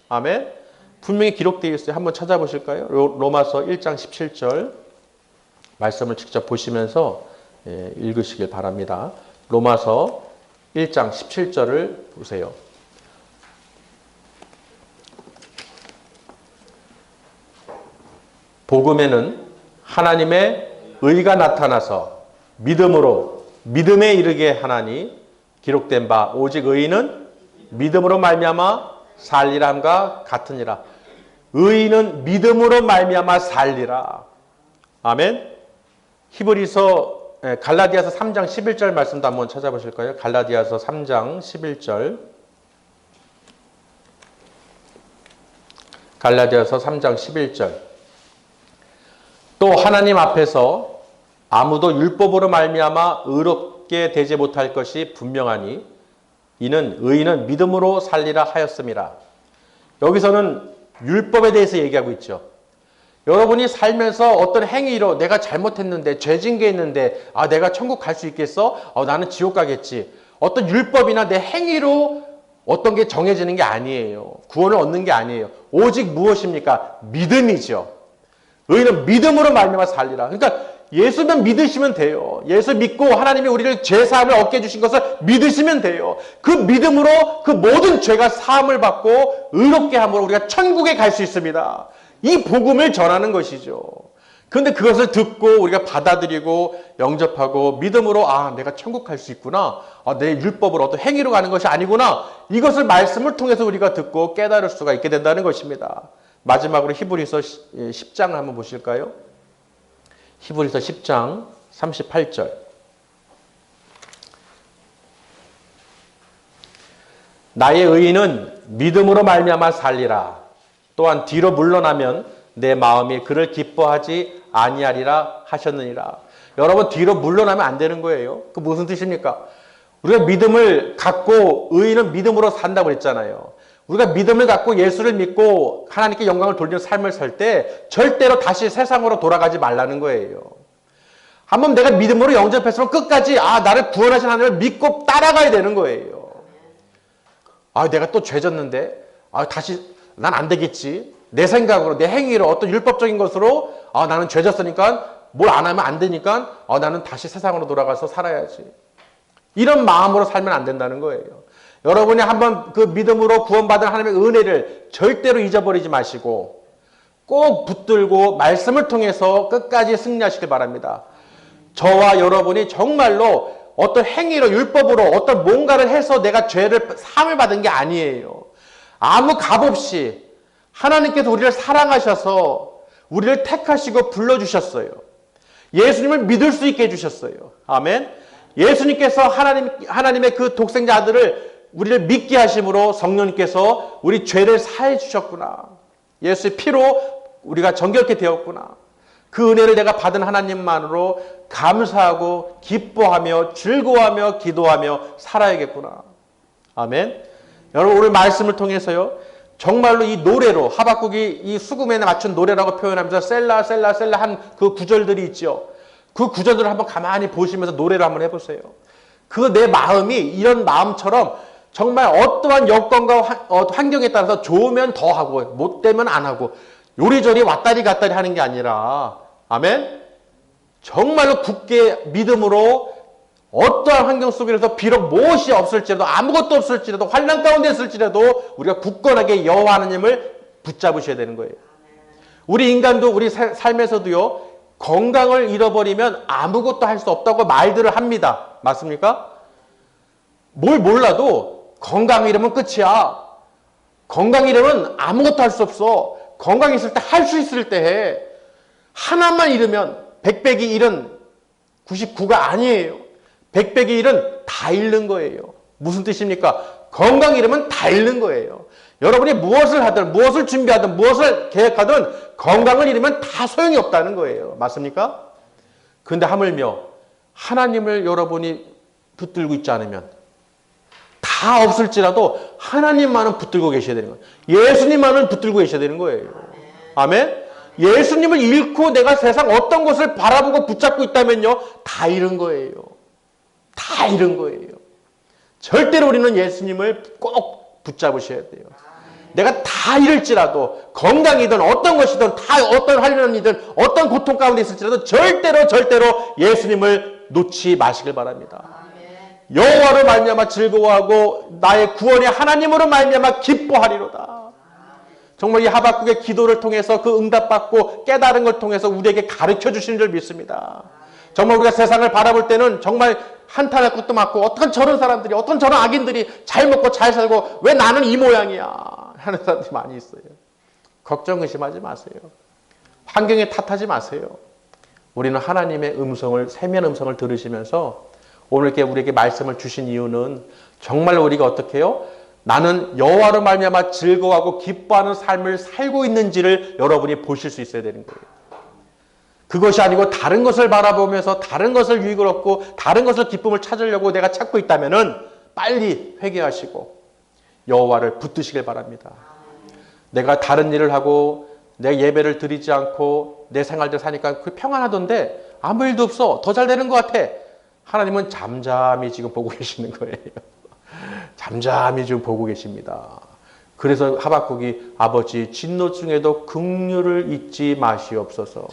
아멘. 분명히 기록되어 있어요. 한번 찾아보실까요? 로마서 1장 17절 말씀을 직접 보시면서 읽으시길 바랍니다. 로마서 1장 17절을 보세요. 복음에는 하나님의 의가 나타나서 믿음에 이르게 하나니 기록된 바 오직 의인은 믿음으로 말미암아 살리라 함과 같으니라. 의인은 믿음으로 말미암아 살리라. 아멘. 갈라디아서 3장 11절 말씀도 한번 찾아보실까요? 갈라디아서 3장 11절. 갈라디아서 3장 11절. 또 하나님 앞에서 아무도 율법으로 말미암아 의롭게 되지 못할 것이 분명하니 이는 의인은 믿음으로 살리라 하였음이라. 여기서는 율법에 대해서 얘기하고 있죠. 여러분이 살면서 어떤 행위로 내가 잘못했는데 죄진 게 있는데 내가 천국 갈 수 있겠어? 나는 지옥 가겠지. 어떤 율법이나 내 행위로 어떤 게 정해지는 게 아니에요. 구원을 얻는 게 아니에요. 오직 무엇입니까? 믿음이죠. 의인은 믿음으로 말미암아 살리라. 그러니까 예수만 믿으시면 돼요. 예수 믿고 하나님이 우리를 죄 사함을 얻게 해주신 것을 믿으시면 돼요. 그 믿음으로 그 모든 죄가 사함을 받고 의롭게 함으로 우리가 천국에 갈 수 있습니다. 이 복음을 전하는 것이죠. 그런데 그것을 듣고 우리가 받아들이고 영접하고 믿음으로 내가 천국 갈 수 있구나. 내 율법으로 어떤 행위로 가는 것이 아니구나. 이것을 말씀을 통해서 우리가 듣고 깨달을 수가 있게 된다는 것입니다. 마지막으로 히브리서 10장을 한번 보실까요? 히브리서 10장 38절. 나의 의인은 믿음으로 말미암아 살리라. 또한 뒤로 물러나면 내 마음이 그를 기뻐하지 아니하리라 하셨느니라. 여러분, 뒤로 물러나면 안 되는 거예요. 그 무슨 뜻입니까? 우리가 믿음을 갖고 의인은 믿음으로 산다고 그랬잖아요. 우리가 믿음을 갖고 예수를 믿고 하나님께 영광을 돌리는 삶을 살 때 절대로 다시 세상으로 돌아가지 말라는 거예요. 한번 내가 믿음으로 영접했으면 끝까지 나를 구원하신 하나님을 믿고 따라가야 되는 거예요. 내가 또 죄졌는데 다시 난 안 되겠지. 내 생각으로 내 행위로 어떤 율법적인 것으로 나는 죄졌으니까 뭘 안 하면 안 되니까 나는 다시 세상으로 돌아가서 살아야지. 이런 마음으로 살면 안 된다는 거예요. 여러분이 한번 그 믿음으로 구원받은 하나님의 은혜를 절대로 잊어버리지 마시고 꼭 붙들고 말씀을 통해서 끝까지 승리하시길 바랍니다. 저와 여러분이 정말로 어떤 행위로 율법으로 어떤 뭔가를 해서 내가 죄를 사함을 받은 게 아니에요. 아무 값 없이 하나님께서 우리를 사랑하셔서 우리를 택하시고 불러주셨어요. 예수님을 믿을 수 있게 해주셨어요. 아멘. 예수님께서 하나님의 그 독생자 아들을 우리를 믿게 하심으로 성령님께서 우리 죄를 사해 주셨구나. 예수의 피로 우리가 정결케 되었구나. 그 은혜를 내가 받은 하나님만으로 감사하고 기뻐하며 즐거워하며 기도하며 살아야겠구나. 아멘. 여러분, 오늘 말씀을 통해서요, 정말로 이 노래로 하박국이 이 수금에 맞춘 노래라고 표현하면서 셀라 셀라 셀라 한 그 구절들이 있죠. 그 구절들을 한번 가만히 보시면서 노래를 한번 해보세요. 그 내 마음이 이런 마음처럼 정말 어떠한 여건과 환경에 따라서 좋으면 더 하고 못 되면 안 하고 요리조리 왔다리 갔다리 하는 게 아니라, 아멘, 정말로 굳게 믿음으로 어떠한 환경 속에서 비록 무엇이 없을지라도 아무것도 없을지라도 환난 가운데 있을지라도 우리가 굳건하게 여호와 하나님을 붙잡으셔야 되는 거예요. 우리 인간도 우리 삶에서도요, 건강을 잃어버리면 아무것도 할 수 없다고 말들을 합니다. 맞습니까? 뭘 몰라도 건강 잃으면 끝이야. 건강 잃으면 아무것도 할 수 없어. 건강 있을 때 할 수 있을 때 해. 하나만 잃으면 100백이 잃은 99가 아니에요. 100백이 잃은 다 잃는 거예요. 무슨 뜻입니까? 건강 잃으면 다 잃는 거예요. 여러분이 무엇을 하든 무엇을 준비하든 무엇을 계획하든 건강을 잃으면 다 소용이 없다는 거예요. 맞습니까? 그런데 하물며 하나님을 여러분이 붙들고 있지 않으면 다 없을지라도 하나님만은 붙들고 계셔야 되는 거예요. 예수님만은 붙들고 계셔야 되는 거예요. 아멘? 예수님을 잃고 내가 세상 어떤 것을 바라보고 붙잡고 있다면요, 다 잃은 거예요. 다 잃은 거예요. 절대로 우리는 예수님을 꼭 붙잡으셔야 돼요. 내가 다 잃을지라도 건강이든 어떤 것이든 다 어떤 환란이든 어떤 고통 가운데 있을지라도 절대로 예수님을 놓지 마시길 바랍니다. 여호와로 말미암아 즐거워하고 나의 구원의 하나님으로 말미암아 기뻐하리로다. 정말 이 하박국의 기도를 통해서 그 응답받고 깨달은 걸 통해서 우리에게 가르쳐 주시는 줄 믿습니다. 정말 우리가 세상을 바라볼 때는 정말 한탄할 것도 많고 어떤 저런 사람들이 어떤 저런 악인들이 잘 먹고 잘 살고 왜 나는 이 모양이야 하는 사람들이 많이 있어요. 걱정 의심하지 마세요. 환경에 탓하지 마세요. 우리는 하나님의 음성을 세미한 음성을 들으시면서 오늘 이렇게 우리에게 말씀을 주신 이유는 정말 우리가 어떻게 해요? 나는 여호와로 말미암아 즐거워하고 기뻐하는 삶을 살고 있는지를 여러분이 보실 수 있어야 되는 거예요. 그것이 아니고 다른 것을 바라보면서 다른 것을 유익을 얻고 다른 것을 기쁨을 찾으려고 내가 찾고 있다면은 빨리 회개하시고 여호와를 붙드시길 바랍니다. 내가 다른 일을 하고 내 예배를 드리지 않고 내 생활들 사니까 그 평안하던데 아무 일도 없어. 더 잘 되는 것 같아. 하나님은 잠잠히 지금 보고 계시는 거예요. 잠잠히 지금 보고 계십니다. 그래서 하박국이 아버지 진노 중에도 긍휼을 잊지 마시옵소서.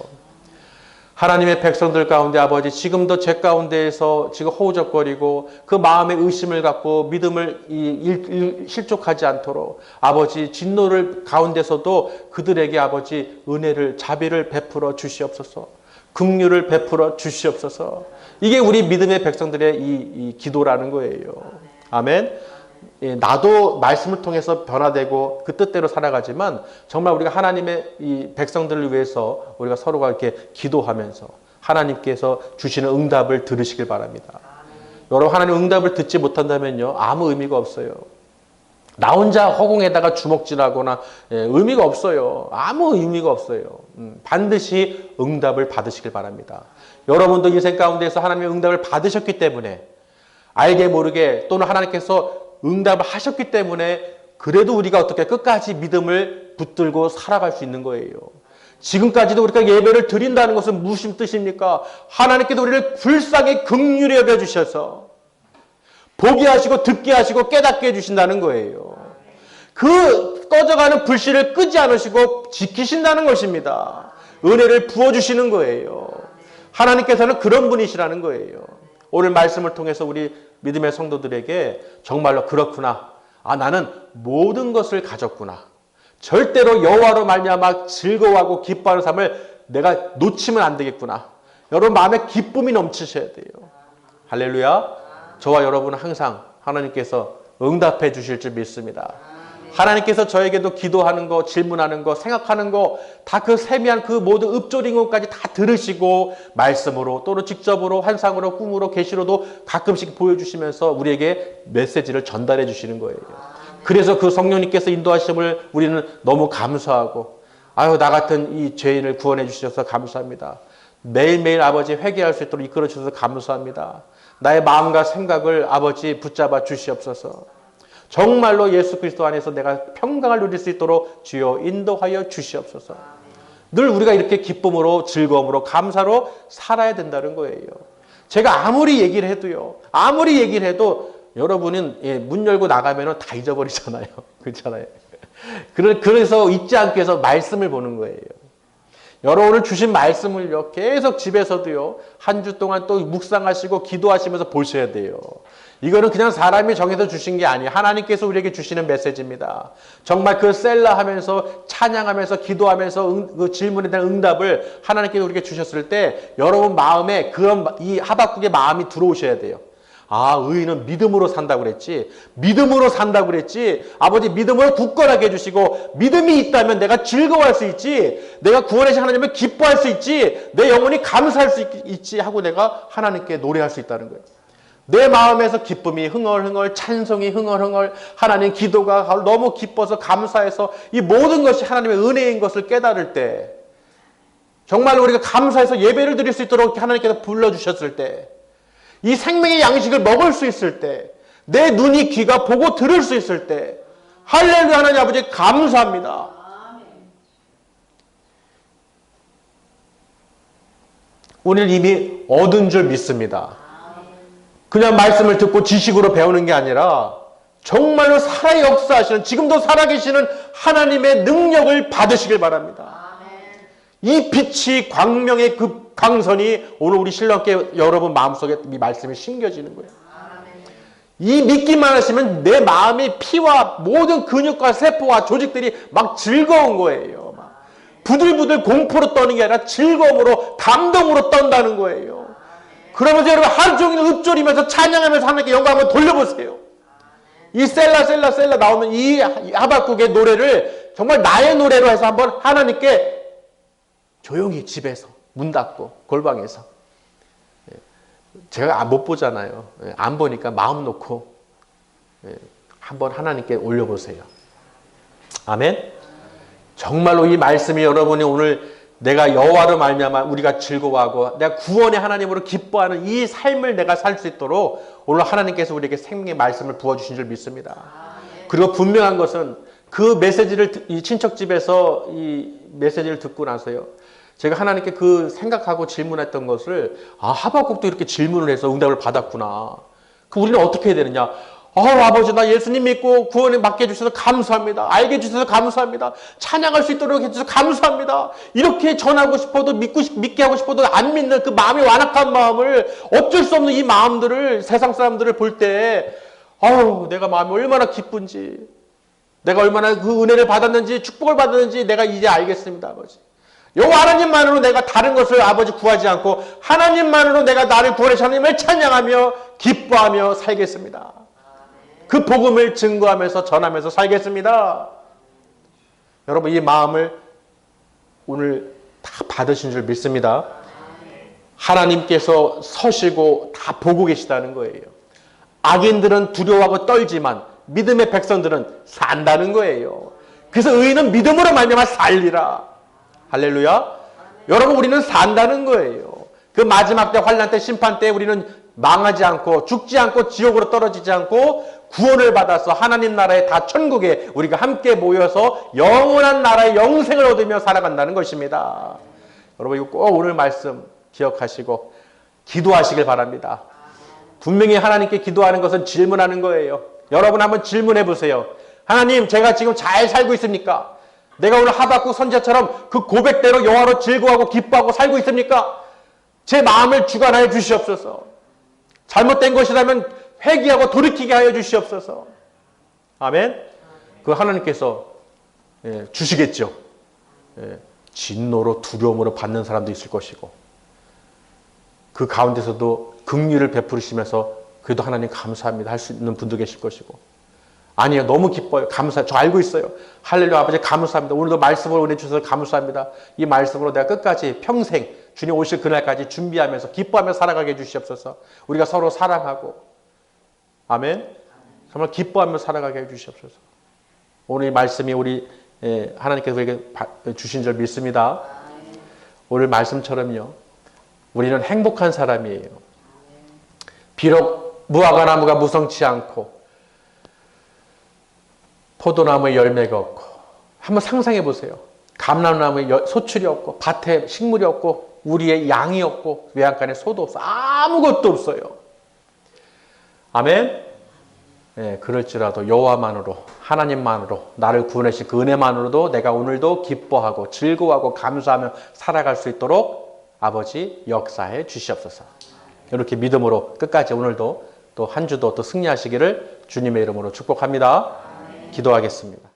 하나님의 백성들 가운데 아버지 지금도 제 가운데에서 지금 허우적거리고 그 마음의 의심을 갖고 믿음을 실족하지 않도록 아버지 진노를 가운데서도 그들에게 아버지 은혜를 자비를 베풀어 주시옵소서. 긍휼을 베풀어 주시옵소서. 이게 우리 믿음의 백성들의 이 기도라는 거예요. 아멘. 예, 나도 말씀을 통해서 변화되고 그 뜻대로 살아가지만 정말 우리가 하나님의 이 백성들을 위해서 우리가 서로가 이렇게 기도하면서 하나님께서 주시는 응답을 들으시길 바랍니다. 여러분 하나님 응답을 듣지 못한다면요 아무 의미가 없어요. 나 혼자 허공에다가 주먹질하거나 의미가 없어요. 아무 의미가 없어요. 반드시 응답을 받으시길 바랍니다. 여러분도 인생 가운데서 하나님의 응답을 받으셨기 때문에 알게 모르게 또는 하나님께서 응답을 하셨기 때문에 그래도 우리가 어떻게 끝까지 믿음을 붙들고 살아갈 수 있는 거예요. 지금까지도 우리가 예배를 드린다는 것은 무슨 뜻입니까? 하나님께서 우리를 불쌍히 긍휼히 여겨주셔서 보게 하시고 듣게 하시고 깨닫게 해주신다는 거예요. 그 꺼져가는 불씨를 끄지 않으시고 지키신다는 것입니다. 은혜를 부어주시는 거예요. 하나님께서는 그런 분이시라는 거예요. 오늘 말씀을 통해서 우리 믿음의 성도들에게 정말로 그렇구나. 아, 나는 모든 것을 가졌구나. 절대로 여호와로 말미암아 즐거워하고 기뻐하는 삶을 내가 놓치면 안 되겠구나. 여러분 마음에 기쁨이 넘치셔야 돼요. 할렐루야. 저와 여러분은 항상 하나님께서 응답해 주실 줄 믿습니다. 하나님께서 저에게도 기도하는 거, 질문하는 거, 생각하는 거 다 그 세미한 그 모든 읊조린 것까지 다 들으시고 말씀으로 또는 직접으로 환상으로 꿈으로 계시로도 가끔씩 보여주시면서 우리에게 메시지를 전달해 주시는 거예요. 그래서 그 성령님께서 인도하심을 우리는 너무 감사하고 아유 나 같은 이 죄인을 구원해 주셔서 감사합니다. 매일매일 아버지 회개할 수 있도록 이끌어 주셔서 감사합니다. 나의 마음과 생각을 아버지 붙잡아 주시옵소서. 정말로 예수 그리스도 안에서 내가 평강을 누릴 수 있도록 주여 인도하여 주시옵소서. 늘 우리가 이렇게 기쁨으로 즐거움으로 감사로 살아야 된다는 거예요. 제가 아무리 얘기를 해도 여러분은 문 열고 나가면 다 잊어버리잖아요. 그렇잖아요. 그래서 잊지 않기 위해서 말씀을 보는 거예요. 여러분을 주신 말씀을요 계속 집에서도요 한 주 동안 또 묵상하시고 기도하시면서 보셔야 돼요. 이거는 그냥 사람이 정해서 주신 게 아니에요. 하나님께서 우리에게 주시는 메시지입니다. 정말 그 셀라하면서 찬양하면서 기도하면서 그 질문에 대한 응답을 하나님께서 우리에게 주셨을 때 여러분 마음에 그런 이 하박국의 마음이 들어오셔야 돼요. 아, 의인은 믿음으로 산다고 그랬지. 믿음으로 산다고 그랬지. 아버지 믿음으로 굳건하게 해주시고 믿음이 있다면 내가 즐거워할 수 있지. 내가 구원하신 하나님을 기뻐할 수 있지. 내 영혼이 감사할 수 있지 하고 내가 하나님께 노래할 수 있다는 거예요. 내 마음에서 기쁨이 흥얼흥얼, 찬송이 흥얼흥얼, 하나님 기도가 너무 기뻐서 감사해서 이 모든 것이 하나님의 은혜인 것을 깨달을 때 정말로 우리가 감사해서 예배를 드릴 수 있도록 하나님께서 불러주셨을 때 이 생명의 양식을 먹을 수 있을 때, 내 눈이 귀가 보고 들을 수 있을 때, 할렐루야 하나님 아버지 감사합니다. 우리는 이미 얻은 줄 믿습니다. 그냥 말씀을 듣고 지식으로 배우는 게 아니라 정말로 살아 역사하시는, 지금도 살아계시는 하나님의 능력을 받으시길 바랍니다. 이 빛이 광명의 그 강선이 오늘 우리 신랑께 여러분 마음속에 이 말씀이 심겨지는 거예요. 이 믿기만 하시면 내 마음이 피와 모든 근육과 세포와 조직들이 막 즐거운 거예요. 막 부들부들 공포로 떠는 게 아니라 즐거움으로 감동으로 떤다는 거예요. 그러면서 여러분 하루 종일 읊조리면서 찬양하면서 하나님께 영광 한번 돌려보세요. 이 셀라 나오는 이 하박국의 노래를 정말 나의 노래로 해서 한번 하나님께 조용히 집에서 문 닫고 골방에서 제가 못 보잖아요. 안 보니까 마음 놓고 한번 하나님께 올려보세요. 아멘. 정말로 이 말씀이 여러분이 오늘 내가 여호와로 말미암아 우리가 즐거워하고 내가 구원의 하나님으로 기뻐하는 이 삶을 내가 살 수 있도록 오늘 하나님께서 우리에게 생명의 말씀을 부어주신 줄 믿습니다. 그리고 분명한 것은 그 메시지를 이 친척집에서 이 메시지를 듣고 나서요. 제가 하나님께 그 생각하고 질문했던 것을 하박국도 이렇게 질문을 해서 응답을 받았구나. 그 우리는 어떻게 해야 되느냐? 아버지 나 예수님 믿고 구원을 받게 해주셔서 감사합니다. 알게 해주셔서 감사합니다. 찬양할 수 있도록 해주셔서 감사합니다. 이렇게 전하고 싶어도 믿게 하고 싶어도 안 믿는 그 마음이 완악한 마음을 어쩔 수 없는 이 마음들을 세상 사람들을 볼 때 내가 마음이 얼마나 기쁜지 내가 얼마나 그 은혜를 받았는지 축복을 받았는지 내가 이제 알겠습니다. 아버지. 요 하나님만으로 내가 다른 것을 아버지 구하지 않고 하나님만으로 내가 나를 구원하신 하나님을 찬양하며 기뻐하며 살겠습니다. 그 복음을 증거하면서 전하면서 살겠습니다. 여러분 이 마음을 오늘 다 받으신 줄 믿습니다. 하나님께서 서시고 다 보고 계시다는 거예요. 악인들은 두려워하고 떨지만 믿음의 백성들은 산다는 거예요. 그래서 의인은 믿음으로 말미암아 살리라. 할렐루야. 여러분 우리는 산다는 거예요. 그 마지막 때 환난 때 심판 때 우리는 망하지 않고 죽지 않고 지옥으로 떨어지지 않고 구원을 받아서 하나님 나라의 다 천국에 우리가 함께 모여서 영원한 나라의 영생을 얻으며 살아간다는 것입니다. 여러분 이거 꼭 오늘 말씀 기억하시고 기도하시길 바랍니다. 분명히 하나님께 기도하는 것은 질문하는 거예요. 여러분 한번 질문해 보세요. 하나님 제가 지금 잘 살고 있습니까? 내가 오늘 하박국 선지자처럼 그 고백대로 여호와로 즐거워하고 기뻐하고 살고 있습니까? 제 마음을 주관하여 주시옵소서. 잘못된 것이라면 회개하고 돌이키게 하여 주시옵소서. 아멘. 그 하나님께서 주시겠죠. 진노로 두려움으로 받는 사람도 있을 것이고 그 가운데서도 긍휼을 베푸시면서 그래도 하나님 감사합니다 할 수 있는 분도 계실 것이고 아니요 너무 기뻐요 저 알고 있어요 할렐루야 아버지 감사합니다 오늘도 말씀을 은혜 주셔서 감사합니다 이 말씀으로 내가 끝까지 평생 주님 오실 그날까지 준비하면서 기뻐하며 살아가게 해주시옵소서. 우리가 서로 사랑하고 아멘 정말 기뻐하며 살아가게 해주시옵소서. 오늘 이 말씀이 우리 하나님께서 우리에게 주신 줄 믿습니다. 오늘 말씀처럼요 우리는 행복한 사람이에요. 비록 무화과 나무가 무성치 않고 포도나무에 열매가 없고 한번 상상해 보세요. 감람나무에 소출이 없고 밭에 식물이 없고 우리의 양이 없고 외양간에 소도 없어 아무것도 없어요. 아멘. 그럴지라도 여호와만으로 하나님만으로 나를 구원하신 그 은혜만으로도 내가 오늘도 기뻐하고 즐거워하고 감사하며 살아갈 수 있도록 아버지 역사해 주시옵소서. 이렇게 믿음으로 끝까지 오늘도 또 한 주도 또 승리하시기를 주님의 이름으로 축복합니다. 기도하겠습니다.